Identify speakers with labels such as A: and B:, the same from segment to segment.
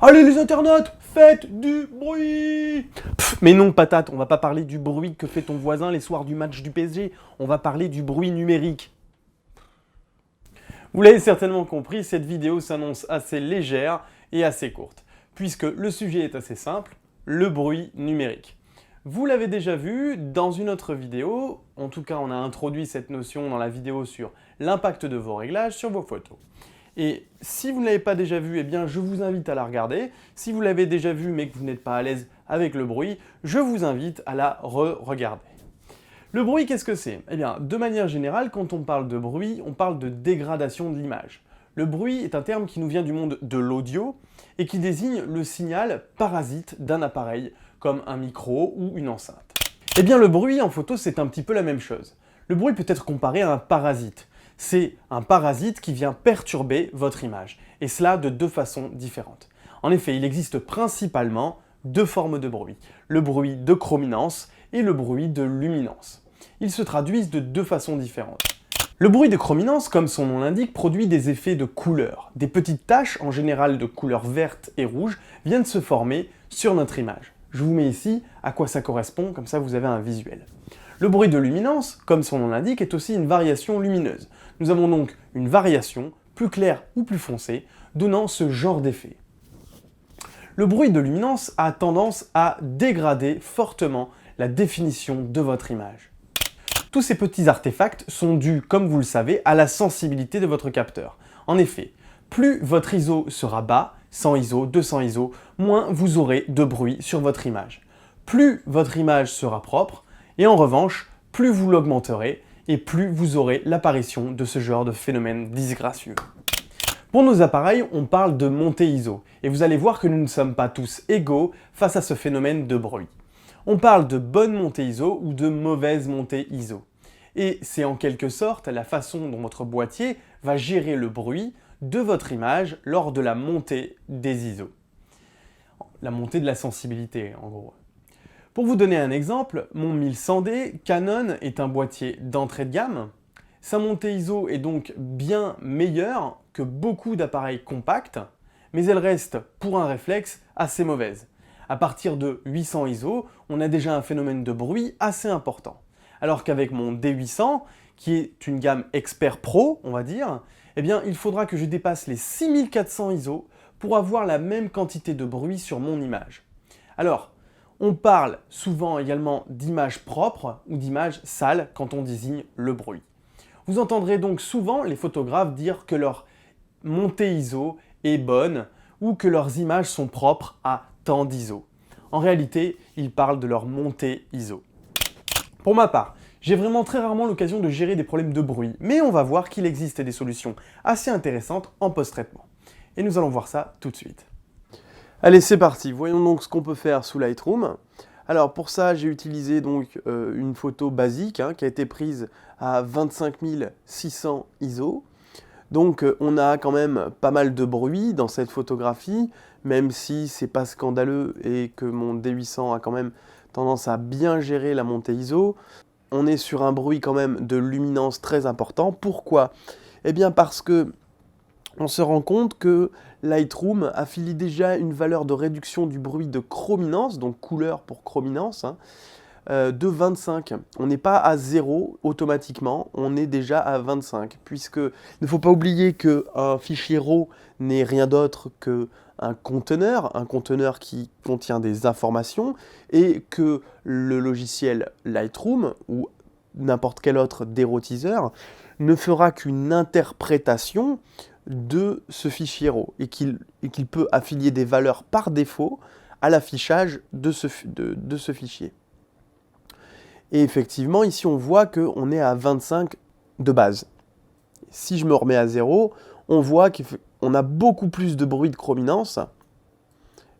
A: Allez les internautes, faites du bruit. Mais non patate, on va pas parler du bruit que fait ton voisin les soirs du match du PSG, on va parler du bruit numérique. Vous l'avez certainement compris, cette vidéo s'annonce assez légère et assez courte, puisque le sujet est assez simple, le bruit numérique. Vous l'avez déjà vu dans une autre vidéo, en tout cas on a introduit cette notion dans la vidéo sur l'impact de vos réglages sur vos photos. Et si vous ne l'avez pas déjà vu, eh bien je vous invite à la regarder. Si vous l'avez déjà vu mais que vous n'êtes pas à l'aise avec le bruit, je vous invite à la re-regarder. Le bruit, qu'est-ce que c'est? Eh bien, de manière générale, quand on parle de bruit, on parle de dégradation de l'image. Le bruit est un terme qui nous vient du monde de l'audio et qui désigne le signal parasite d'un appareil, comme un micro ou une enceinte. Eh bien, le bruit en photo, c'est un petit peu la même chose. Le bruit peut être comparé à un parasite. C'est un parasite qui vient perturber votre image, et cela de deux façons différentes. En effet, il existe principalement deux formes de bruit, le bruit de chrominance et le bruit de luminance. Ils se traduisent de deux façons différentes. Le bruit de chrominance, comme son nom l'indique, produit des effets de couleur. Des petites taches, en général de couleur verte et rouge, viennent se former sur notre image. Je vous mets ici à quoi ça correspond, comme ça vous avez un visuel. Le bruit de luminance, comme son nom l'indique, est aussi une variation lumineuse. Nous avons donc une variation, plus claire ou plus foncée, donnant ce genre d'effet. Le bruit de luminance a tendance à dégrader fortement la définition de votre image. Tous ces petits artefacts sont dus, comme vous le savez, à la sensibilité de votre capteur. En effet, plus votre ISO sera bas, 100 ISO, 200 ISO, moins vous aurez de bruit sur votre image. Plus votre image sera propre, et en revanche, plus vous l'augmenterez, et plus vous aurez l'apparition de ce genre de phénomène disgracieux. Pour nos appareils, on parle de montée ISO, et vous allez voir que nous ne sommes pas tous égaux face à ce phénomène de bruit. On parle de bonne montée ISO ou de mauvaise montée ISO. Et c'est en quelque sorte la façon dont votre boîtier va gérer le bruit de votre image lors de la montée des ISO. La montée de la sensibilité, en gros. Pour vous donner un exemple, mon 1100D Canon est un boîtier d'entrée de gamme. Sa montée ISO est donc bien meilleure que beaucoup d'appareils compacts, mais elle reste, pour un réflexe, assez mauvaise. À partir de 800 ISO, on a déjà un phénomène de bruit assez important. Alors qu'avec mon D800, qui est une gamme expert pro, on va dire, eh bien, il faudra que je dépasse les 6400 ISO pour avoir la même quantité de bruit sur mon image. Alors, on parle souvent également d'images propres ou d'images sales quand on désigne le bruit. Vous entendrez donc souvent les photographes dire que leur montée ISO est bonne ou que leurs images sont propres à tant d'ISO. En réalité, ils parlent de leur montée ISO. Pour ma part, j'ai vraiment très rarement l'occasion de gérer des problèmes de bruit, mais on va voir qu'il existe des solutions assez intéressantes en post-traitement. Et nous allons voir ça tout de suite. Allez, c'est parti. Voyons donc ce qu'on peut faire sous Lightroom. Alors pour ça, j'ai utilisé donc une photo basique qui a été prise à 25 600 ISO. Donc on a quand même pas mal de bruit dans cette photographie, même si c'est pas scandaleux et que mon D800 a quand même tendance à bien gérer la montée ISO. On est sur un bruit quand même de luminance très important. Pourquoi? Eh bien parce que on se rend compte que Lightroom affilie déjà une valeur de réduction du bruit de chrominance, donc couleur pour chrominance, de 25. On n'est pas à 0 automatiquement, on est déjà à 25, puisque il ne faut pas oublier qu'un fichier RAW n'est rien d'autre qu'un conteneur qui contient des informations, et que le logiciel Lightroom, ou n'importe quel autre dérotiseur, ne fera qu'une interprétation de ce fichier RAW, et qu'il peut affilier des valeurs par défaut à l'affichage de ce fichier. Et effectivement, ici on voit qu'on est à 25 de base. Si je me remets à 0, on voit qu'on a beaucoup plus de bruit de chrominance,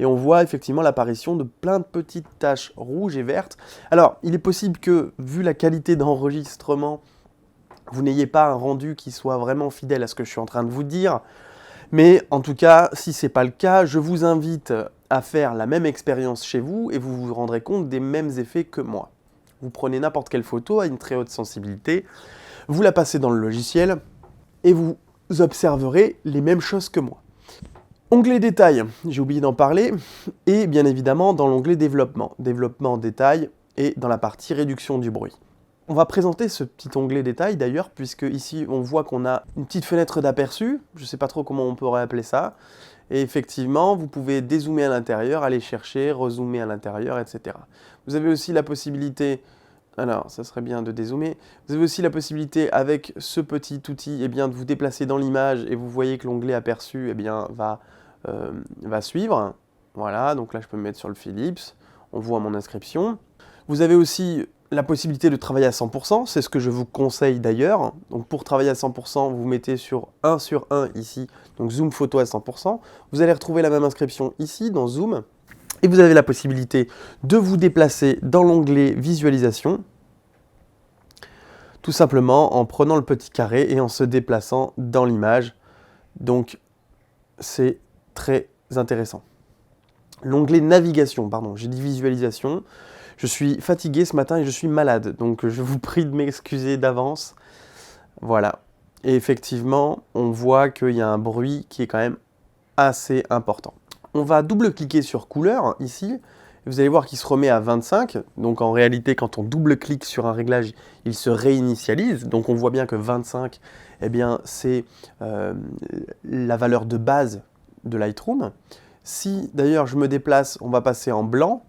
A: et on voit effectivement l'apparition de plein de petites taches rouges et vertes. Alors, il est possible que, vu la qualité d'enregistrement, vous n'ayez pas un rendu qui soit vraiment fidèle à ce que je suis en train de vous dire, mais en tout cas, si ce n'est pas le cas, je vous invite à faire la même expérience chez vous et vous vous rendrez compte des mêmes effets que moi. Vous prenez n'importe quelle photo à une très haute sensibilité, vous la passez dans le logiciel et vous observerez les mêmes choses que moi. Onglet détail, j'ai oublié d'en parler, et bien évidemment dans l'onglet développement. Développement détail et dans la partie réduction du bruit. On va présenter ce petit onglet détail d'ailleurs, puisque ici on voit qu'on a une petite fenêtre d'aperçu, je ne sais pas trop comment on pourrait appeler ça, et effectivement vous pouvez dézoomer à l'intérieur, aller chercher, rezoomer à l'intérieur, etc. Vous avez aussi la possibilité, alors ça serait bien de dézoomer, vous avez aussi la possibilité avec ce petit outil eh bien, de vous déplacer dans l'image et vous voyez que l'onglet aperçu eh bien, va suivre. Voilà, donc là je peux me mettre sur le Philips, on voit mon inscription. Vous avez aussi la possibilité de travailler à 100%, c'est ce que je vous conseille d'ailleurs. Donc pour travailler à 100%, vous mettez sur 1 sur 1 ici, donc zoom photo à 100%. Vous allez retrouver la même inscription ici dans zoom. Et vous avez la possibilité de vous déplacer dans l'onglet visualisation, tout simplement en prenant le petit carré et en se déplaçant dans l'image. Donc c'est très intéressant. L'onglet navigation, pardon, j'ai dit visualisation. Je suis fatigué ce matin et je suis malade, donc je vous prie de m'excuser d'avance. Voilà. Et effectivement, on voit qu'il y a un bruit qui est quand même assez important. On va double-cliquer sur couleur ici. Vous allez voir qu'il se remet à 25. Donc en réalité, quand on double-clique sur un réglage, il se réinitialise. Donc on voit bien que 25, eh bien, c'est la valeur de base de Lightroom. Si d'ailleurs je me déplace, on va passer en blanc.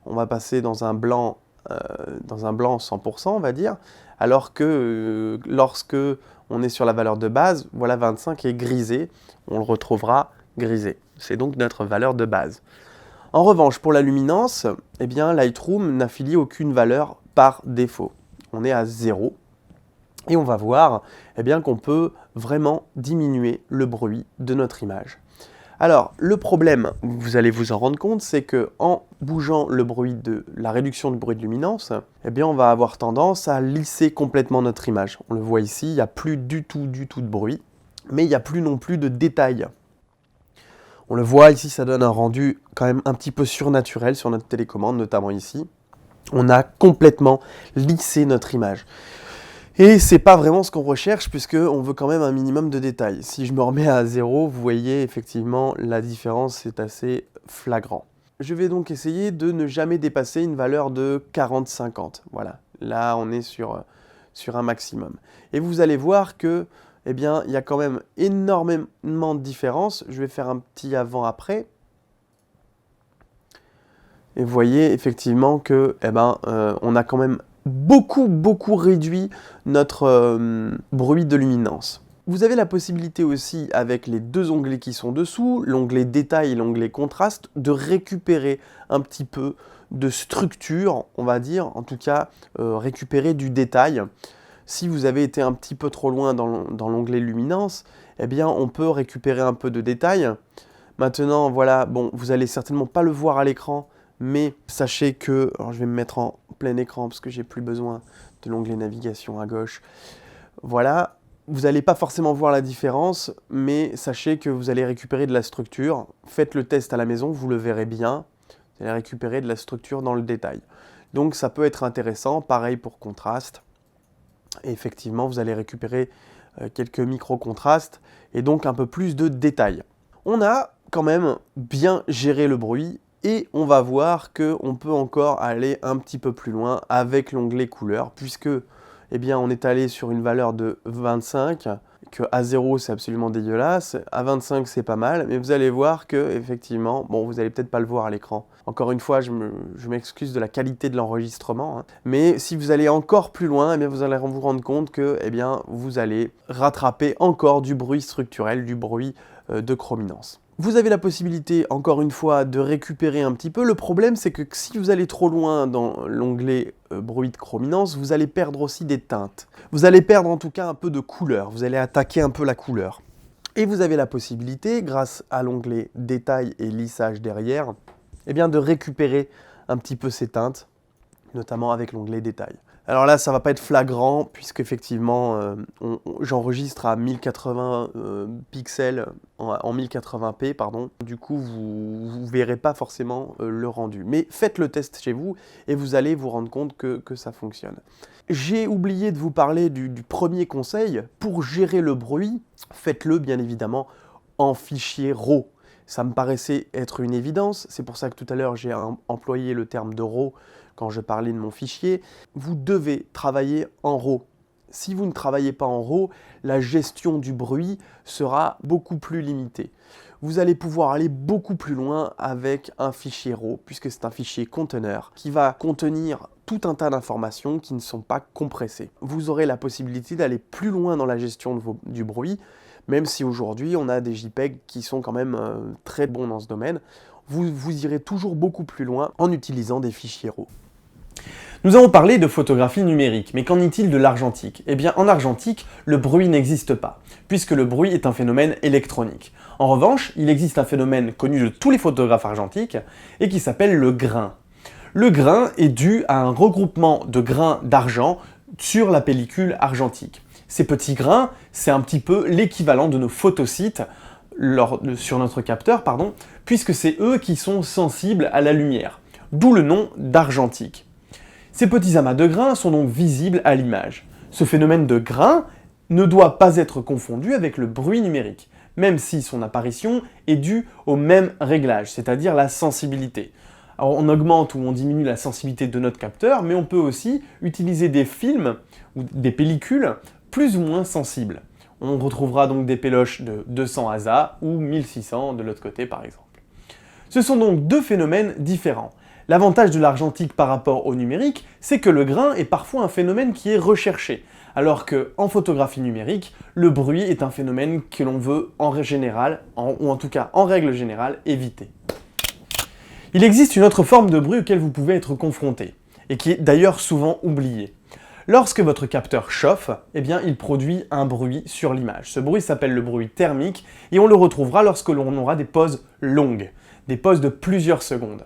A: On va passer dans un blanc 100%, on va dire. Alors que lorsque on est sur la valeur de base, voilà 25 est grisé. On le retrouvera grisé. C'est donc notre valeur de base. En revanche, pour la luminance, eh bien, Lightroom n'affilie aucune valeur par défaut. On est à 0. Et on va voir eh bien, qu'on peut vraiment diminuer le bruit de notre image. Alors, le problème, vous allez vous en rendre compte, c'est qu'en bougeant la réduction du bruit de luminance, eh bien, on va avoir tendance à lisser complètement notre image. On le voit ici, il n'y a plus du tout de bruit, mais il n'y a plus non plus de détails. On le voit ici, ça donne un rendu quand même un petit peu surnaturel sur notre télécommande, notamment ici. On a complètement lissé notre image. Et c'est pas vraiment ce qu'on recherche puisqu'on veut quand même un minimum de détails. Si je me remets à 0, vous voyez effectivement la différence est assez flagrant. Je vais donc essayer de ne jamais dépasser une valeur de 40-50. Voilà, là on est sur un maximum. Et vous allez voir que eh bien, il y a quand même énormément de différences. Je vais faire un petit avant-après. Et vous voyez effectivement que on a quand même beaucoup réduit notre bruit de luminance. Vous avez la possibilité aussi, avec les deux onglets qui sont dessous, l'onglet détail et l'onglet contraste, de récupérer un petit peu de structure, on va dire, en tout cas récupérer du détail. Si vous avez été un petit peu trop loin dans l'onglet luminance, eh bien on peut récupérer un peu de détail. Maintenant, voilà, bon, vous allez certainement pas le voir à l'écran, mais sachez que, alors je vais me mettre en plein écran parce que j'ai plus besoin de l'onglet navigation à gauche. Voilà, vous n'allez pas forcément voir la différence, mais sachez que vous allez récupérer de la structure. Faites le test à la maison, vous le verrez bien. Vous allez récupérer de la structure dans le détail. Donc ça peut être intéressant, pareil pour contraste. Et effectivement, vous allez récupérer quelques micro-contrastes et donc un peu plus de détails. On a quand même bien géré le bruit et on va voir qu'on peut encore aller un petit peu plus loin avec l'onglet couleur puisque eh bien, on est allé sur une valeur de 25, que à 0 c'est absolument dégueulasse, à 25 c'est pas mal, mais vous allez voir que effectivement, bon vous allez peut-être pas le voir à l'écran. Encore une fois, je m'excuse de la qualité de l'enregistrement, hein. Mais si vous allez encore plus loin, eh bien, vous allez vous rendre compte que eh bien, vous allez rattraper encore du bruit structurel, du bruit de chrominance. Vous avez la possibilité, encore une fois, de récupérer un petit peu. Le problème, c'est que si vous allez trop loin dans l'onglet bruit de chrominance, vous allez perdre aussi des teintes. Vous allez perdre en tout cas un peu de couleur. Vous allez attaquer un peu la couleur. Et vous avez la possibilité, grâce à l'onglet détail et lissage derrière, eh bien, de récupérer un petit peu ces teintes, notamment avec l'onglet détail. Alors là, ça va pas être flagrant, puisqu'effectivement, j'enregistre à 1080 pixels, en 1080p, pardon. Du coup, vous verrez pas forcément le rendu. Mais faites le test chez vous, et vous allez vous rendre compte que ça fonctionne. J'ai oublié de vous parler du premier conseil. Pour gérer le bruit, faites-le bien évidemment en fichier RAW. Ça me paraissait être une évidence, c'est pour ça que tout à l'heure j'ai employé le terme de RAW quand je parlais de mon fichier. Vous devez travailler en RAW. Si vous ne travaillez pas en RAW, la gestion du bruit sera beaucoup plus limitée. Vous allez pouvoir aller beaucoup plus loin avec un fichier RAW, puisque c'est un fichier conteneur qui va contenir tout un tas d'informations qui ne sont pas compressées. Vous aurez la possibilité d'aller plus loin dans la gestion du bruit, même si aujourd'hui on a des JPEG qui sont quand même très bons dans ce domaine. Vous irez toujours beaucoup plus loin en utilisant des fichiers RAW. Nous avons parlé de photographie numérique, mais qu'en est-il de l'argentique? Eh bien, en argentique, le bruit n'existe pas, puisque le bruit est un phénomène électronique. En revanche, il existe un phénomène connu de tous les photographes argentiques, et qui s'appelle le grain. Le grain est dû à un regroupement de grains d'argent sur la pellicule argentique. Ces petits grains, c'est un petit peu l'équivalent de nos photocites sur notre capteur, puisque c'est eux qui sont sensibles à la lumière, d'où le nom d'argentique. Ces petits amas de grains sont donc visibles à l'image. Ce phénomène de grain ne doit pas être confondu avec le bruit numérique, même si son apparition est due au même réglage, c'est-à-dire la sensibilité. Alors on augmente ou on diminue la sensibilité de notre capteur, mais on peut aussi utiliser des films ou des pellicules plus ou moins sensibles. On retrouvera donc des péloches de 200 ASA ou 1600 de l'autre côté par exemple. Ce sont donc deux phénomènes différents. L'avantage de l'argentique par rapport au numérique, c'est que le grain est parfois un phénomène qui est recherché, alors qu'en photographie numérique, le bruit est un phénomène que l'on veut en règle générale, éviter. Il existe une autre forme de bruit auquel vous pouvez être confronté, et qui est d'ailleurs souvent oubliée. Lorsque votre capteur chauffe, eh bien, il produit un bruit sur l'image. Ce bruit s'appelle le bruit thermique, et on le retrouvera lorsque l'on aura des pauses longues, des pauses de plusieurs secondes.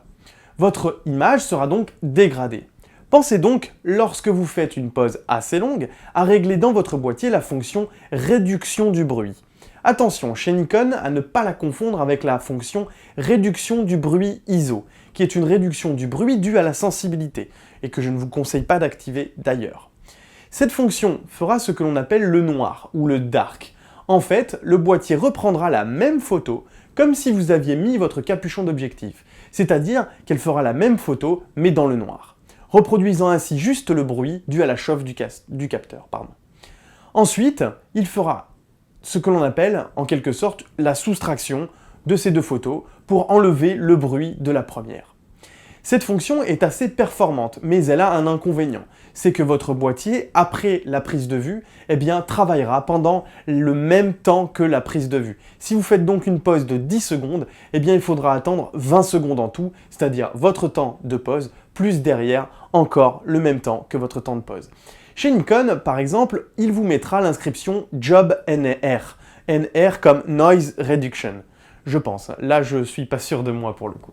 A: Votre image sera donc dégradée. Pensez donc, lorsque vous faites une pause assez longue, à régler dans votre boîtier la fonction réduction du bruit. Attention chez Nikon à ne pas la confondre avec la fonction réduction du bruit ISO, qui est une réduction du bruit due à la sensibilité, et que je ne vous conseille pas d'activer d'ailleurs. Cette fonction fera ce que l'on appelle le noir, ou le dark. En fait, le boîtier reprendra la même photo, comme si vous aviez mis votre capuchon d'objectif, c'est-à-dire qu'elle fera la même photo, mais dans le noir, reproduisant ainsi juste le bruit dû à la chauffe du capteur. Ensuite, il fera ce que l'on appelle, en quelque sorte, la soustraction de ces deux photos pour enlever le bruit de la première. Cette fonction est assez performante, mais elle a un inconvénient, c'est que votre boîtier, après la prise de vue, eh bien, travaillera pendant le même temps que la prise de vue. Si vous faites donc une pause de 10 secondes, eh bien, il faudra attendre 20 secondes en tout, c'est-à-dire votre temps de pause, plus derrière encore le même temps que votre temps de pause. Chez Nikon, par exemple, il vous mettra l'inscription Job NR, NR comme Noise Reduction, je pense. Là, je suis pas sûr de moi pour le coup.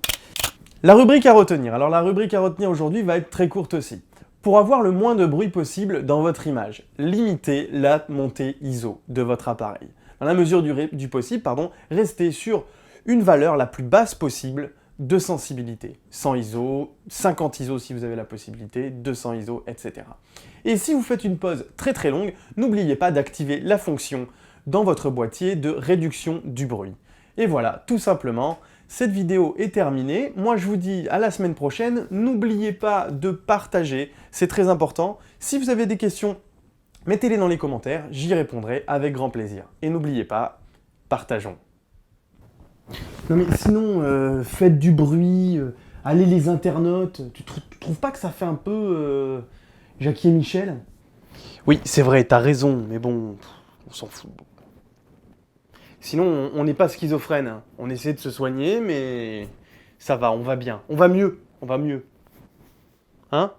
A: La rubrique à retenir. Alors la rubrique à retenir aujourd'hui va être très courte aussi. Pour avoir le moins de bruit possible dans votre image, limitez la montée ISO de votre appareil. Dans la mesure du possible, restez sur une valeur la plus basse possible de sensibilité. 100 ISO, 50 ISO si vous avez la possibilité, 200 ISO, etc. Et si vous faites une pause très très longue, n'oubliez pas d'activer la fonction dans votre boîtier de réduction du bruit. Et voilà, tout simplement, cette vidéo est terminée. Moi, je vous dis à la semaine prochaine. N'oubliez pas de partager, c'est très important. Si vous avez des questions, mettez-les dans les commentaires, j'y répondrai avec grand plaisir. Et n'oubliez pas, partageons. Non mais sinon, faites du bruit, allez les internautes. Tu trouves pas que ça fait un peu Jackie et Michel? Oui, c'est vrai, t'as raison, mais bon, on s'en fout. Sinon, on n'est pas schizophrène. Hein. On essaie de se soigner, mais ça va, on va bien. On va mieux. Hein?